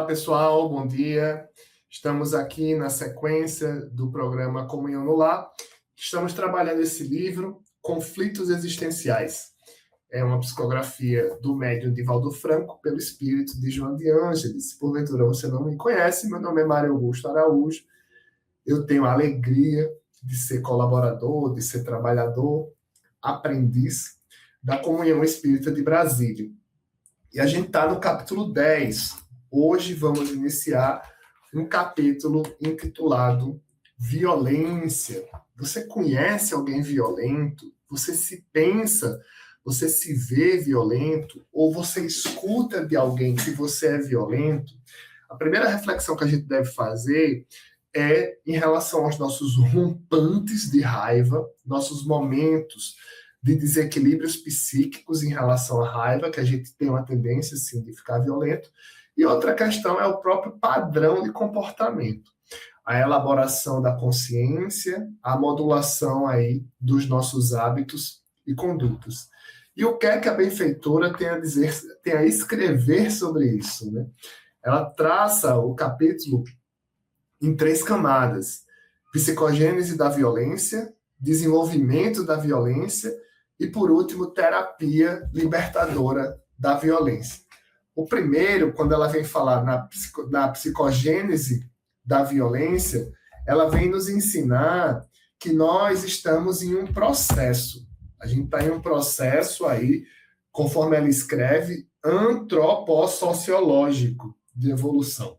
pessoal, bom dia. Estamos aqui na sequência do programa Comunhão no Lar. Estamos trabalhando esse livro, Conflitos Existenciais. É uma psicografia do médium Divaldo Franco, pelo espírito de João de Ângeles. Porventura você não me conhece, meu nome é Mário Augusto Araújo. Eu tenho a alegria de ser colaborador, de ser trabalhador, aprendiz da Comunhão Espírita de Brasília. E a gente está no capítulo 10. Hoje vamos iniciar um capítulo intitulado Violência. Você conhece alguém violento? Você se pensa, você se vê violento? Ou você escuta de alguém que você é violento? A primeira reflexão que a gente deve fazer é em relação aos nossos rompantes de raiva, nossos momentos de desequilíbrios psíquicos em relação à raiva, que a gente tem uma tendência, sim, de ficar violento. E outra questão é o próprio padrão de comportamento. A elaboração da consciência, a modulação aí dos nossos hábitos e condutas. E o que é que a benfeitora tem a dizer, tem a escrever sobre isso, né? Ela traça o capítulo em 3 camadas: psicogênese da violência, desenvolvimento da violência e, por último, terapia libertadora da violência. O primeiro, quando ela vem falar na psicogênese da violência, ela vem nos ensinar que nós estamos em um processo. A gente está em um processo aí, conforme ela escreve, antropossociológico de evolução.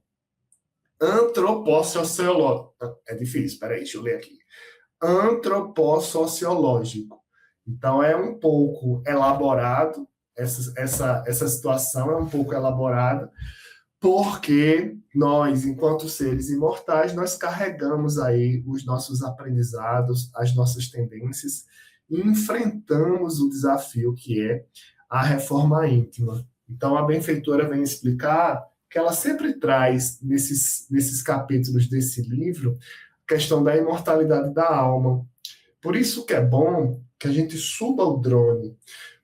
Antropossociológico. É difícil, peraí, deixa eu ler aqui. Antropossociológico. Então, é um pouco elaborado, essa situação é um pouco elaborada, porque nós, enquanto seres imortais, nós carregamos aí os nossos aprendizados, as nossas tendências, e enfrentamos o desafio que é a reforma íntima. Então, a benfeitora vem explicar que ela sempre traz, nesses capítulos desse livro, a questão da imortalidade da alma. Por isso que é bom que a gente suba o drone.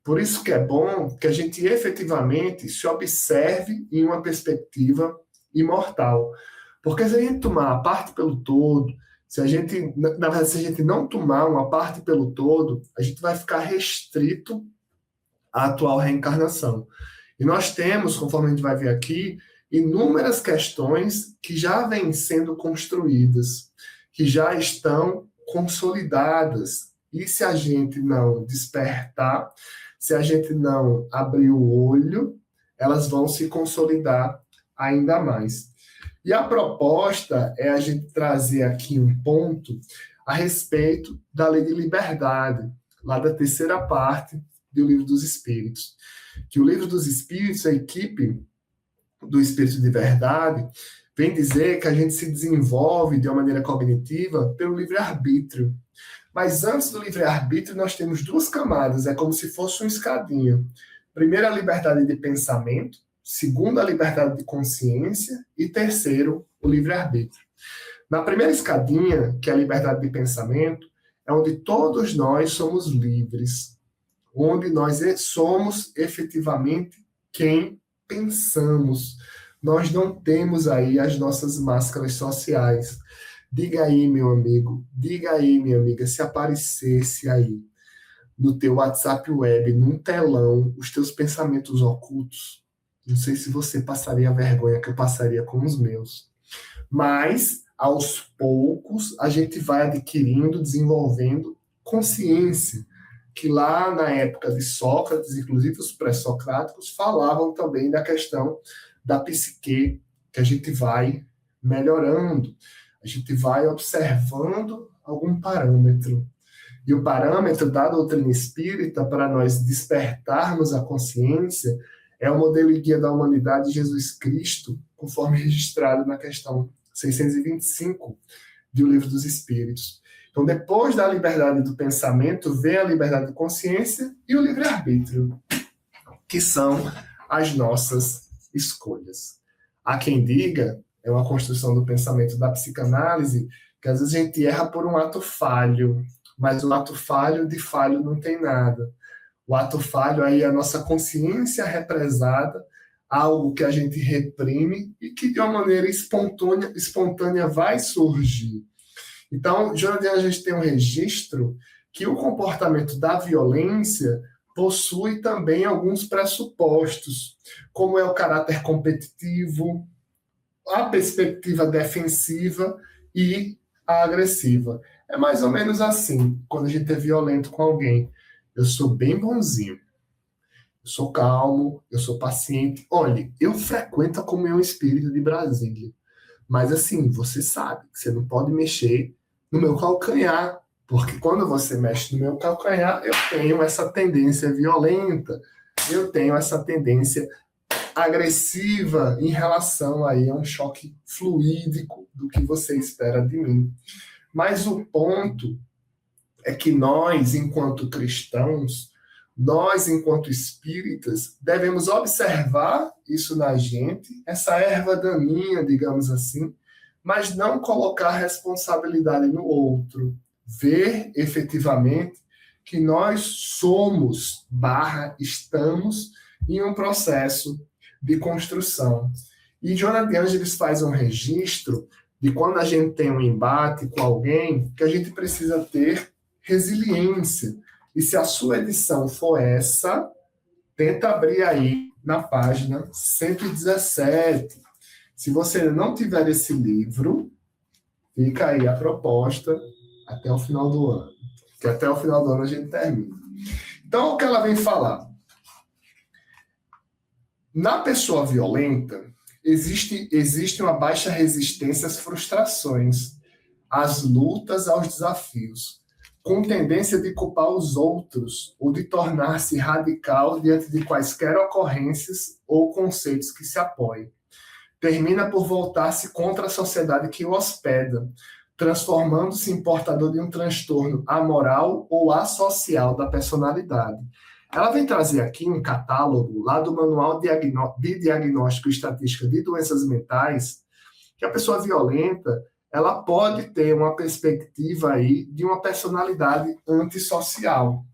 Por isso que é bom que a gente efetivamente se observe em uma perspectiva imortal. Porque se a gente tomar a parte pelo todo, se a gente não tomar uma parte pelo todo, a gente vai ficar restrito à atual reencarnação. E nós temos, conforme a gente vai ver aqui, inúmeras questões que já vêm sendo construídas, que já estão consolidadas. E se a gente não despertar, se a gente não abrir o olho, elas vão se consolidar ainda mais. E a proposta é a gente trazer aqui um ponto a respeito da lei de liberdade, lá da terceira parte do Livro dos Espíritos. Que o Livro dos Espíritos, a equipe do Espírito de Verdade, vem dizer que a gente se desenvolve de uma maneira cognitiva pelo livre-arbítrio. Mas antes do livre-arbítrio, nós temos 2 camadas, é como se fosse uma escadinha. Primeiro, a liberdade de pensamento. Segundo, a liberdade de consciência. E terceiro, o livre-arbítrio. Na primeira escadinha, que é a liberdade de pensamento, é onde todos nós somos livres. Onde nós somos efetivamente quem pensamos. Nós não temos aí as nossas máscaras sociais. Diga aí, meu amigo, diga aí, minha amiga, se aparecesse aí no teu WhatsApp web, num telão, os teus pensamentos ocultos, não sei se você passaria a vergonha que eu passaria com os meus. Mas, aos poucos, a gente vai adquirindo, desenvolvendo consciência, que lá na época de Sócrates, inclusive os pré-socráticos, falavam também da questão da psique, que a gente vai melhorando. A gente vai observando algum parâmetro. E o parâmetro da doutrina espírita, para nós despertarmos a consciência, é o modelo e guia da humanidade de Jesus Cristo, conforme registrado na questão 625 do Livro dos Espíritos. Então, depois da liberdade do pensamento, vem a liberdade de consciência e o livre-arbítrio, que são as nossas escolhas. Há quem diga, é uma construção do pensamento da psicanálise, que às vezes a gente erra por um ato falho, mas o ato falho de falho não tem nada. O ato falho aí é a nossa consciência represada algo que a gente reprime e que de uma maneira espontânea vai surgir. Então, Jonathan, a gente tem um registro que o comportamento da violência possui também alguns pressupostos, como é o caráter competitivo, a perspectiva defensiva e a agressiva. É mais ou menos assim, quando a gente é violento com alguém. Eu sou bem bonzinho, eu sou calmo, eu sou paciente. Olha, eu frequento a Comunhão Espírita de Brasília, mas assim, você sabe que você não pode mexer no meu calcanhar, porque quando você mexe no meu calcanhar, eu tenho essa tendência violenta, eu tenho essa tendência agressiva em relação aí a um choque fluídico do que você espera de mim. Mas o ponto é que nós, enquanto cristãos, nós, enquanto espíritas, devemos observar isso na gente, essa erva daninha, digamos assim, mas não colocar responsabilidade no outro. Ver efetivamente que nós somos, estamos em um processo de construção. E Joana de Ângeles faz um registro de quando a gente tem um embate com alguém, que a gente precisa ter resiliência. E se a sua edição for essa, tenta abrir aí na página 117. Se você não tiver esse livro, fica aí a proposta até o final do ano. Que até o final do ano a gente termina. Então, o que ela vem falar? Na pessoa violenta, existe uma baixa resistência às frustrações, às lutas, aos desafios, com tendência de culpar os outros ou de tornar-se radical diante de quaisquer ocorrências ou conceitos que se apoiem. Termina por voltar-se contra a sociedade que o hospeda, transformando-se em portador de um transtorno amoral ou asocial da personalidade. Ela vem trazer aqui um catálogo lá do Manual de Diagnóstico e Estatística de Doenças Mentais, que a pessoa violenta ela pode ter uma perspectiva aí de uma personalidade antissocial.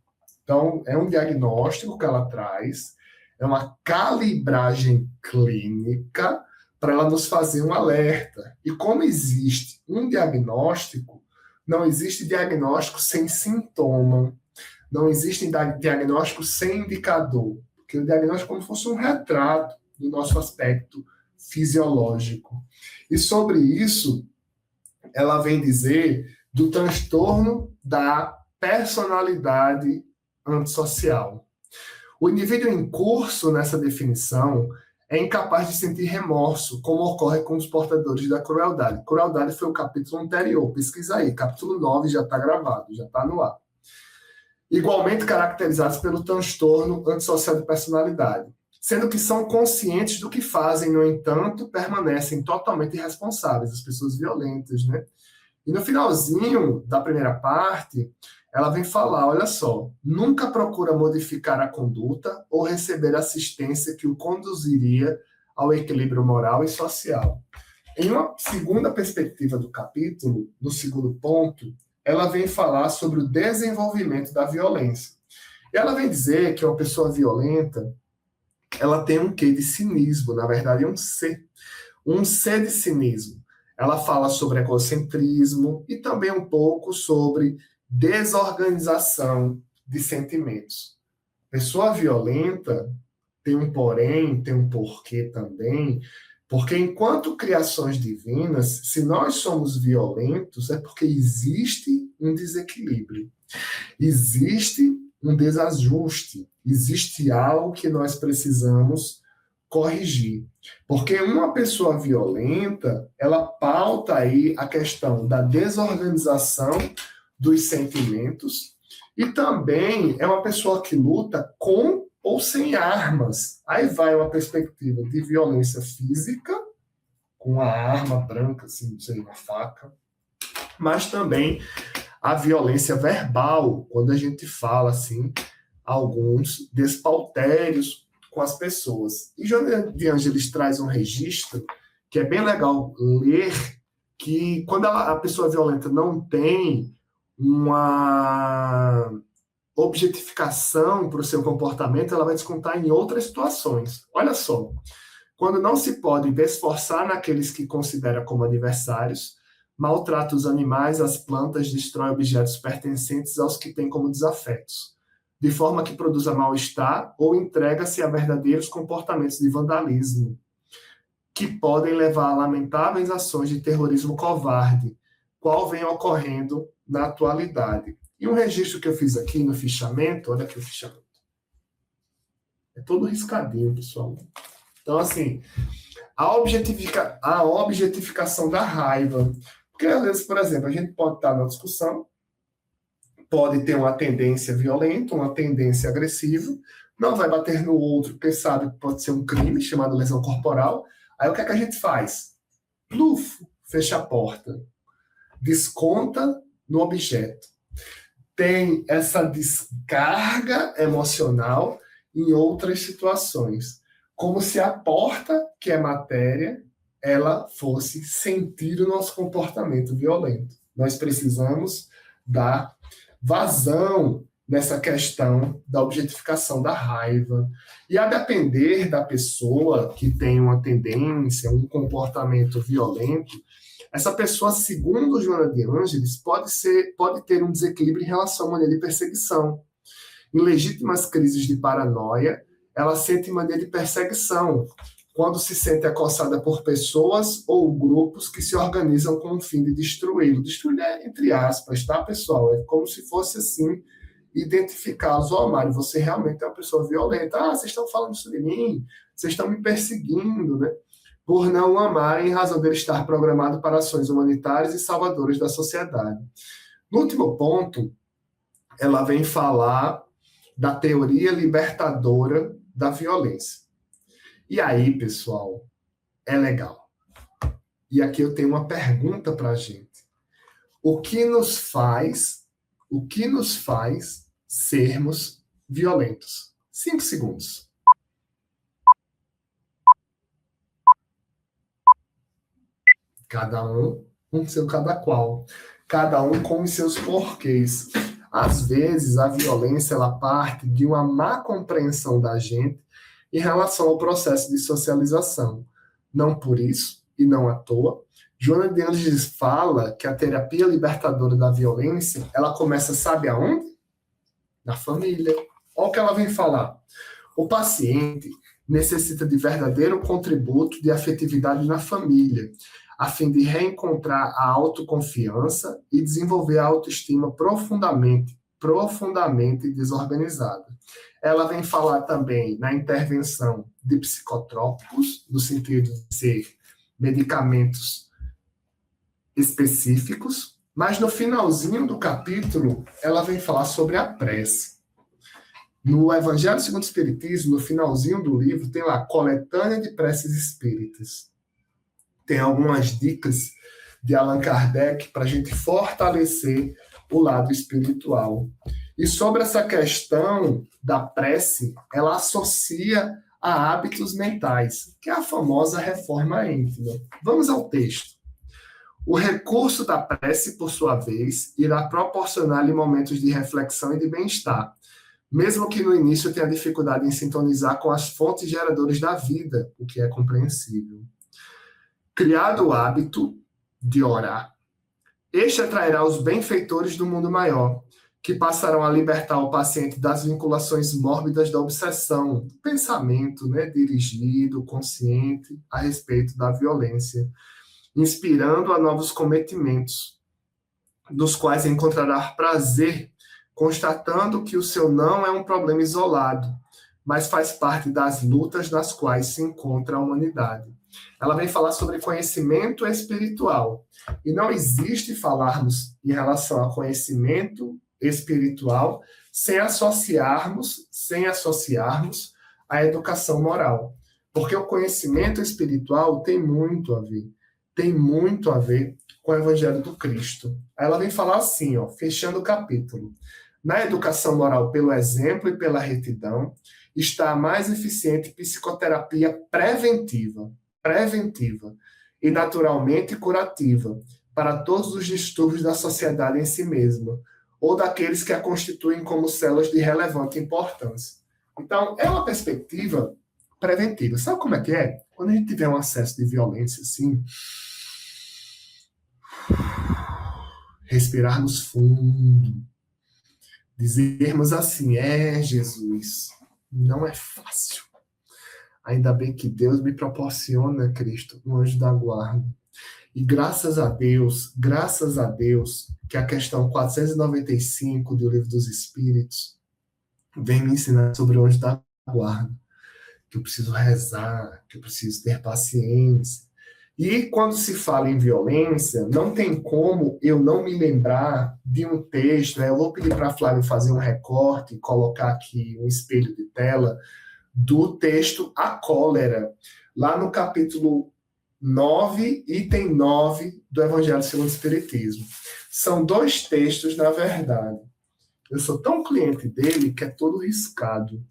Então, é um diagnóstico que ela traz, é uma calibragem clínica para ela nos fazer um alerta. E como existe um diagnóstico, não existe diagnóstico sem sintoma, não existe diagnóstico sem indicador, porque o diagnóstico é como se fosse um retrato do nosso aspecto fisiológico. E sobre isso, ela vem dizer do transtorno da personalidade antissocial. O indivíduo em curso nessa definição é incapaz de sentir remorso, como ocorre com os portadores da crueldade. Crueldade foi o capítulo anterior, pesquisa aí, capítulo 9 já está gravado, já está no ar. Igualmente caracterizados pelo transtorno antissocial de personalidade, sendo que são conscientes do que fazem, no entanto, permanecem totalmente irresponsáveis, as pessoas violentas, né? E no finalzinho da primeira parte, ela vem falar, olha só, nunca procura modificar a conduta ou receber assistência que o conduziria ao equilíbrio moral e social. Em uma segunda perspectiva do capítulo, no segundo ponto, ela vem falar sobre o desenvolvimento da violência. E ela vem dizer que uma pessoa violenta, ela tem um quê de cinismo, na verdade é um C de cinismo. Ela fala sobre egocentrismo e também um pouco sobre desorganização de sentimentos. Pessoa violenta tem um porém, tem um porquê também, porque enquanto criações divinas, se nós somos violentos, é porque existe um desequilíbrio, existe um desajuste, existe algo que nós precisamos corrigir. Porque uma pessoa violenta, ela pauta aí a questão da desorganização dos sentimentos e também é uma pessoa que luta com ou sem armas. Aí vai uma perspectiva de violência física, com a arma branca, assim, não sei, uma faca, mas também a violência verbal, quando a gente fala, assim, alguns despautérios com as pessoas. E Joana de Ângeles traz um registro que é bem legal ler, que quando a pessoa violenta não tem objetificação para o seu comportamento, ela vai descontar em outras situações. Olha só, quando não se pode esforçar naqueles que considera como adversários, maltrata os animais, as plantas, destrói objetos pertencentes aos que tem como desafetos, de forma que produza mal-estar ou entrega-se a verdadeiros comportamentos de vandalismo, que podem levar a lamentáveis ações de terrorismo covarde, qual vem ocorrendo na atualidade. E um registro que eu fiz aqui no fichamento, olha aqui o fichamento. É todo riscadinho, pessoal. Então, assim, a objetificação da raiva. Porque, às vezes, por exemplo, a gente pode estar na discussão, pode ter uma tendência violenta, uma tendência agressiva, não vai bater no outro, porque sabe que pode ser um crime chamado lesão corporal. Aí o que é que a gente faz? Pluf, fecha a porta. Desconta no objeto. Tem essa descarga emocional em outras situações. Como se a porta, que é matéria, ela fosse sentir o nosso comportamento violento. Nós precisamos dar vazão nessa questão da objetificação da raiva. E a depender da pessoa que tem uma tendência, um comportamento violento, essa pessoa, segundo Joana de Ângeles, pode ter um desequilíbrio em relação à mania de perseguição. Em legítimas crises de paranoia, ela sente mania de perseguição, quando se sente acossada por pessoas ou grupos que se organizam com o fim de destruí-lo. Destruir é entre aspas, tá, pessoal? É como se fosse assim, identificá-los. Ó, Mário, você realmente é uma pessoa violenta. Ah, vocês estão falando isso de mim? Vocês estão me perseguindo, né? Por não o amarem, em razão dele estar programado para ações humanitárias e salvadoras da sociedade. No último ponto, ela vem falar da teoria libertadora da violência. E aí, pessoal, é legal. E aqui eu tenho uma pergunta para a gente. O que nos faz sermos violentos? 5 segundos. Cada um com seu cada qual. Cada um com os seus porquês. Às vezes, a violência ela parte de uma má compreensão da gente em relação ao processo de socialização. Não por isso, e não à toa, Joana de Ângeles fala que a terapia libertadora da violência, ela começa, sabe aonde? Na família. Olha o que ela vem falar. O paciente necessita de verdadeiro contributo de afetividade na família, a fim de reencontrar a autoconfiança e desenvolver a autoestima profundamente desorganizada. Ela vem falar também na intervenção de psicotrópicos, no sentido de ser medicamentos específicos, mas no finalzinho do capítulo, ela vem falar sobre a prece. No Evangelho segundo o Espiritismo, no finalzinho do livro, tem lá coletânea de preces espíritas. Tem algumas dicas de Allan Kardec para a gente fortalecer o lado espiritual. E sobre essa questão da prece, ela associa a hábitos mentais, que é a famosa reforma íntima. Vamos ao texto. O recurso da prece, por sua vez, irá proporcionar-lhe momentos de reflexão e de bem-estar, mesmo que no início tenha dificuldade em sintonizar com as fontes geradoras da vida, o que é compreensível. Criado o hábito de orar, este atrairá os benfeitores do mundo maior, que passarão a libertar o paciente das vinculações mórbidas da obsessão, do pensamento, dirigido, consciente, a respeito da violência, inspirando a novos cometimentos, dos quais encontrará prazer, constatando que o seu não é um problema isolado, mas faz parte das lutas nas quais se encontra a humanidade. Ela vem falar sobre conhecimento espiritual. E não existe falarmos em relação a conhecimento espiritual sem associarmos a educação moral. Porque o conhecimento espiritual tem muito a ver com o Evangelho do Cristo. Aí ela vem falar assim, fechando o capítulo. Na educação moral pelo exemplo e pela retidão, está a mais eficiente psicoterapia preventiva e naturalmente curativa para todos os distúrbios da sociedade em si mesma, ou daqueles que a constituem como células de relevante importância. Então, é uma perspectiva preventiva. Sabe como é que é? Quando a gente tiver um acesso de violência, assim, respirarmos fundo, dizermos assim, Jesus, não é fácil. Ainda bem que Deus me proporciona, Cristo, um anjo da guarda. E graças a Deus, que a questão 495 do Livro dos Espíritos vem me ensinar sobre o anjo da guarda, que eu preciso rezar, que eu preciso ter paciência. E quando se fala em violência, não tem como eu não me lembrar de um texto, né? Eu vou pedir para a Flávia fazer um recorte e colocar aqui um espelho de tela do texto A Cólera, lá no capítulo 9, item 9 do Evangelho segundo o Espiritismo. São 2 textos, na verdade. Eu sou tão cliente dele que é todo riscado.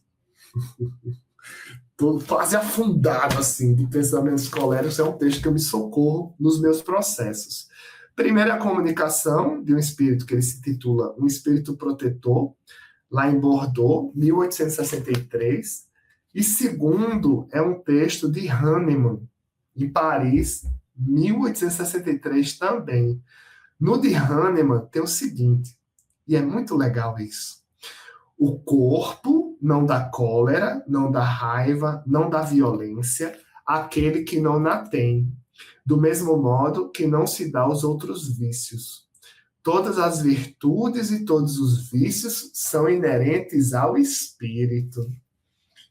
Todo quase afundado, assim, de pensamentos coléricos. É um texto que eu me socorro nos meus processos. Primeiro, a comunicação de um espírito que ele se intitula Um Espírito Protetor, lá em Bordeaux, 1863. E segundo, é um texto de Hahnemann, em Paris, 1863 também. No de Hahnemann tem o seguinte, e é muito legal isso. O corpo não dá cólera, não dá raiva, não dá violência, àquele que não na tem, do mesmo modo que não se dá aos outros vícios. Todas as virtudes e todos os vícios são inerentes ao espírito.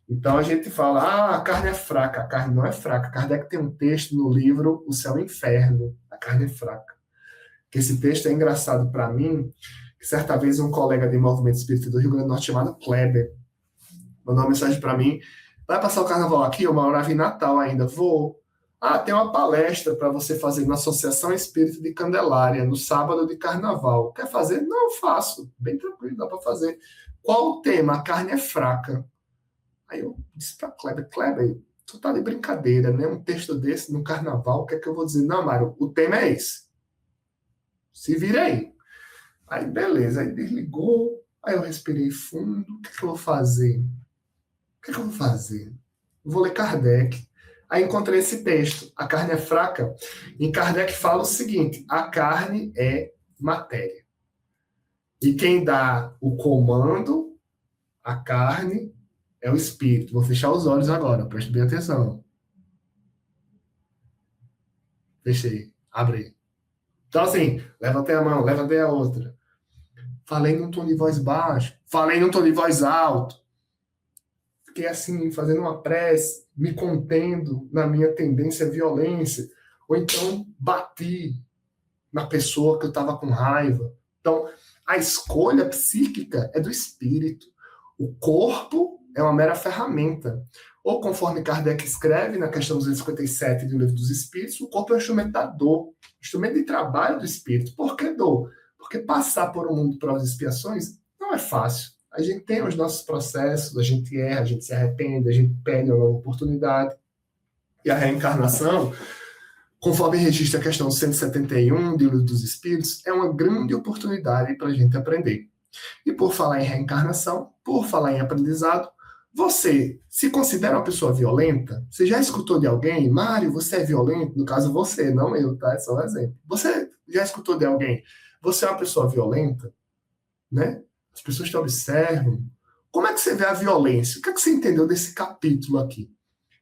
Então a gente fala, a carne é fraca. A carne não é fraca. Kardec tem um texto no livro O Céu e o Inferno. A carne é fraca. Que esse texto é engraçado para mim, que certa vez um colega de movimento espírita do Rio Grande do Norte chamado Kleber mandou uma mensagem para mim, vai passar o carnaval aqui? Eu morava em Natal ainda. Vou. Tem uma palestra para você fazer na Associação Espírita de Candelária, no sábado de carnaval. Quer fazer? Não, faço. Bem tranquilo, dá para fazer. Qual o tema? A carne é fraca. Aí eu disse para Kleber, tu tá de brincadeira, né? Um texto desse no carnaval, o que é que eu vou dizer? Não, Mário, o tema é esse. Se vira aí. Aí, beleza. Aí desligou. Aí eu respirei fundo. O que é que eu vou fazer? Vou ler Kardec. Aí encontrei esse texto. A carne é fraca. Em Kardec fala o seguinte. A carne é matéria. E quem dá o comando, a carne, é o espírito. Vou fechar os olhos agora. Preste bem atenção. Fechei. Abri. Então, assim, levantei a mão, levantei a outra. Falei num tom de voz baixo. Falei num tom de voz alto. Fiquei assim, fazendo uma prece, me contendo na minha tendência à violência. Ou então, bati na pessoa que eu estava com raiva. Então, a escolha psíquica é do espírito. O corpo é uma mera ferramenta. Ou, conforme Kardec escreve na questão 257 do Livro dos Espíritos, o corpo é um instrumento da dor, instrumento de trabalho do espírito. Por que dor? Porque passar por um mundo de provas e expiações não é fácil. A gente tem os nossos processos, a gente erra, a gente se arrepende, a gente perde uma nova oportunidade. E a reencarnação, conforme registra a questão 171 do Livro dos Espíritos, é uma grande oportunidade para a gente aprender. E por falar em reencarnação, por falar em aprendizado, você se considera uma pessoa violenta? Você já escutou de alguém? Mário, você é violento? No caso, você, não eu, tá? É só um exemplo. Você já escutou de alguém? Você é uma pessoa violenta? Né? As pessoas te observam. Como é que você vê a violência? O que é que você entendeu desse capítulo aqui?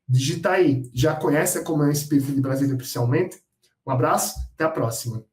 Digita aí. Já conhece a Comunhão Espírita de Brasília oficialmente? Um abraço, até a próxima.